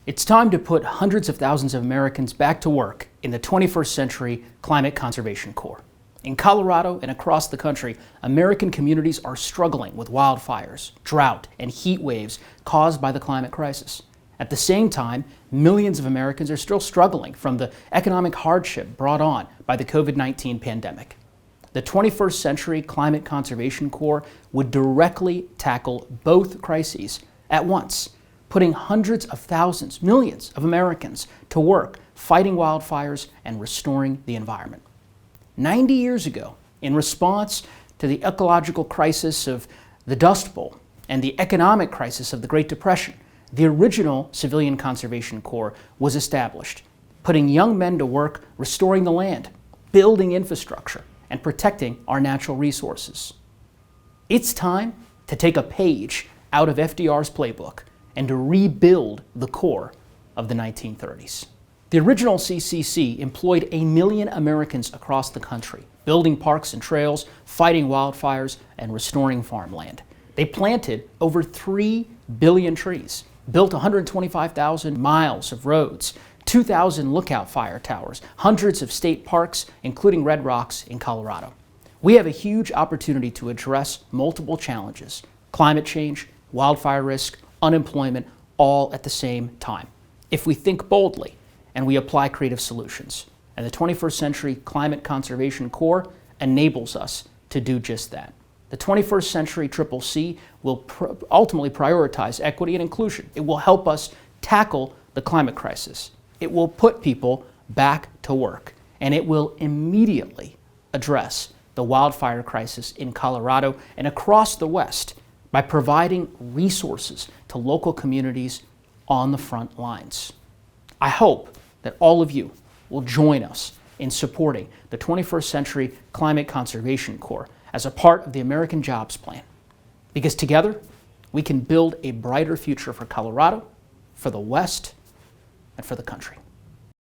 It's time to put hundreds of thousands of Americans back to work in the 21st Century Climate Conservation Corps. In Colorado and across the country, American communities are struggling with wildfires, drought, and heat waves caused by the climate crisis. At the same time, millions of Americans are still struggling from the economic hardship brought on by the COVID-19 pandemic. The 21st Century Climate Conservation Corps would directly tackle both crises at once, putting hundreds of thousands, millions of Americans to work fighting wildfires and restoring the environment. 90 years ago, in response to the ecological crisis of the Dust Bowl and the economic crisis of the Great Depression, the original Civilian Conservation Corps was established, putting young men to work restoring the land, building infrastructure, and protecting our natural resources. It's time to take a page out of FDR's playbook and to rebuild the Corps of the 1930s. The original CCC employed 1 million Americans across the country, building parks and trails, fighting wildfires, and restoring farmland. They planted over 3 billion trees, built 125,000 miles of roads, 2,000 lookout fire towers, hundreds of state parks, including Red Rocks in Colorado. We have a huge opportunity to address multiple challenges: climate change, wildfire risk, unemployment, all at the same time, if we think boldly and we apply creative solutions. And the 21st Century Climate Conservation Corps enables us to do just that. The 21st Century CCC will ultimately prioritize equity and inclusion. It will help us tackle the climate crisis. It will put people back to work, and it will immediately address the wildfire crisis in Colorado and across the West by providing resources to local communities on the front lines. I hope that all of you will join us in supporting the 21st Century Climate Conservation Corps as a part of the American Jobs Plan, because together we can build a brighter future for Colorado, for the West, and for the country.